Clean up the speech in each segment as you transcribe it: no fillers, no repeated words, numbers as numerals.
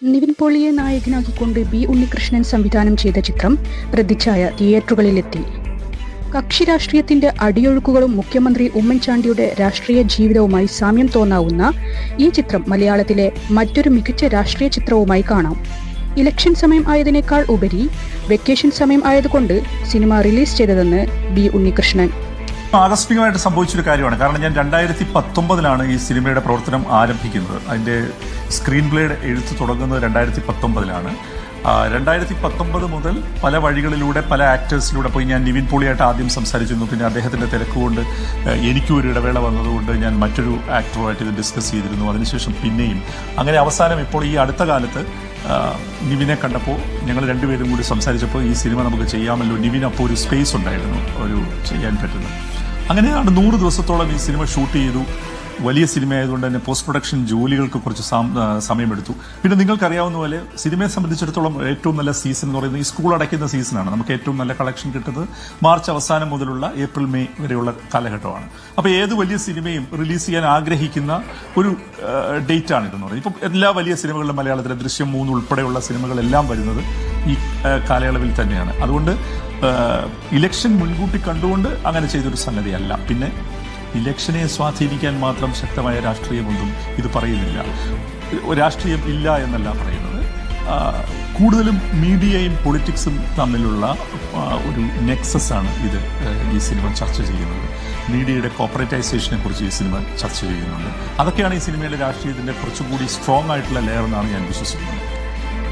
Nivin പോളിയെ നായകനാക്കിക്കൊണ്ട് B Unnikrishnan സംവിധാനം ചെയ്ത ചിത്രം പ്രതിച്ഛായ തിയേറ്ററുകളിലെത്തി. കക്ഷി രാഷ്ട്രീയത്തിന്റെ അടിയൊഴുക്കുകളും മുഖ്യമന്ത്രി ഉമ്മൻചാണ്ടിയുടെ രാഷ്ട്രീയ ജീവിതവുമായി സാമ്യം തോന്നാവുന്ന ഈ ചിത്രം മലയാളത്തിലെ മറ്റൊരു മികച്ച രാഷ്ട്രീയ ചിത്രവുമായി കാണാം. ഇലക്ഷൻ സമയം ആയതിനേക്കാൾ ഉപരി വെക്കേഷൻ സമയം ആയതുകൊണ്ട് സിനിമ റിലീസ് ചെയ്തതെന്ന് ബി ഉണ്ണികൃഷ്ണൻ. ആകസ്മികമായിട്ട് സംഭവിച്ചൊരു കാര്യമാണ്. കാരണം ഞാൻ 2019 ഈ സിനിമയുടെ പ്രവർത്തനം ആരംഭിക്കുന്നത്. അതിൻ്റെ സ്ക്രീൻ പ്ലേയുടെ എഴുത്ത് തുടങ്ങുന്നത് 2019 2019 മുതൽ പല വഴികളിലൂടെ പല ആക്ടേഴ്സിലൂടെ പോയി. ഞാൻ നിവിൻ പോളിയായിട്ട് ആദ്യം സംസാരിച്ചിരുന്നു. പിന്നെ അദ്ദേഹത്തിൻ്റെ തിരക്കുകൊണ്ട് എനിക്കും ഒരു ഇടവേള വന്നതുകൊണ്ട് ഞാൻ മറ്റൊരു ആക്ടറുമായിട്ട് ഇത് ഡിസ്കസ് ചെയ്തിരുന്നു. അതിനുശേഷം പിന്നെയും അങ്ങനെ അവസാനം ഇപ്പോൾ ഈ അടുത്ത കാലത്ത് നിവിനെ കണ്ടപ്പോൾ ഞങ്ങൾ രണ്ടുപേരും കൂടി സംസാരിച്ചപ്പോൾ ഈ സിനിമ നമുക്ക് ചെയ്യാമല്ലോ. നിവിൻ അപ്പോൾ ഒരു സ്പേസ് ഉണ്ടായിരുന്നു ഒരു ചെയ്യാൻ പറ്റുന്നത്. അങ്ങനെയാണ് 100 ദിവസത്തോളം ഈ സിനിമ ഷൂട്ട് ചെയ്തു. വലിയ സിനിമയായതുകൊണ്ട് തന്നെ പോസ്റ്റ് പ്രൊഡക്ഷൻ ജോലികൾക്ക് കുറച്ച് സമയമെടുത്തു. പിന്നെ നിങ്ങൾക്കറിയാവുന്ന പോലെ സിനിമയെ സംബന്ധിച്ചിടത്തോളം ഏറ്റവും നല്ല സീസൺ എന്ന് പറയുന്നത് ഈ സ്കൂൾ അടയ്ക്കുന്ന സീസണാണ്. നമുക്ക് ഏറ്റവും നല്ല കളക്ഷൻ കിട്ടുന്നത് മാർച്ച് അവസാനം മുതലുള്ള ഏപ്രിൽ മെയ് വരെയുള്ള കാലഘട്ടമാണ്. അപ്പോൾ ഏത് വലിയ സിനിമയും റിലീസ് ചെയ്യാൻ ആഗ്രഹിക്കുന്ന ഒരു ഡേറ്റ് ആണിതെന്ന് പറയുന്നത്. ഇപ്പം എല്ലാ വലിയ സിനിമകളിലും മലയാളത്തിലെ ദൃശ്യം 3 ഉൾപ്പെടെയുള്ള സിനിമകളെല്ലാം വരുന്നത് ഈ കാലയളവിൽ തന്നെയാണ്. അതുകൊണ്ട് ഇലക്ഷൻ മുൻകൂട്ടി കണ്ടുകൊണ്ട് അങ്ങനെ ചെയ്തൊരു സംഗതിയല്ല. പിന്നെ ഇലക്ഷനെ സ്വാധീനിക്കാൻ മാത്രം ശക്തമായ രാഷ്ട്രീയമൊന്നും ഇത് പറയുന്നില്ല. രാഷ്ട്രീയം ഇല്ല എന്നല്ല പറയുന്നത്. കൂടുതലും മീഡിയയും പൊളിറ്റിക്സും തമ്മിലുള്ള ഒരു നെക്സസ് ആണ് ഇത് ഈ സിനിമ ചർച്ച ചെയ്യുന്നത്. മീഡിയയുടെ കോർപ്പറേറ്റൈസേഷനെ കുറിച്ച് ഈ സിനിമ ചർച്ച ചെയ്യുന്നുണ്ട്. അതൊക്കെയാണ് ഈ സിനിമയുടെ രാഷ്ട്രീയത്തിൻ്റെ കുറച്ചുകൂടി സ്ട്രോങ് ആയിട്ടുള്ള ലെയർ എന്നാണ് ഞാൻ വിശ്വസിക്കുന്നത്.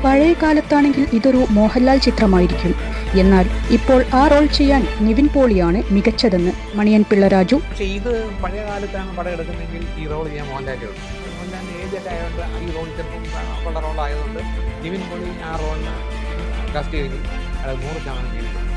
പഴയ കാലത്താണെങ്കിൽ ഇതൊരു മോഹൻലാൽ ചിത്രമായിരിക്കും. എന്നാൽ ഇപ്പോൾ ആ റോൾ ചെയ്യാൻ നിവിൻ പോളിയാണ് മികച്ചതെന്ന് മണിയൻ പിള്ള രാജു. പക്ഷേ ഇത് പഴയ കാലത്താണ് പടം എടുക്കുന്നതെങ്കിൽ ഈ റോൾ ചെയ്യാൻ മോഹൻലാലിൻ്റെ ഏജൊക്കെ ആയതുകൊണ്ട് ഈ റോൾ ചിലപ്പം ഉള്ള റോളായതുകൊണ്ട് നിവിൻ പോളി ആ റോളിന് കാസ്റ്റ് ചെയ്ത് 100% ചെയ്തിട്ടുണ്ട്.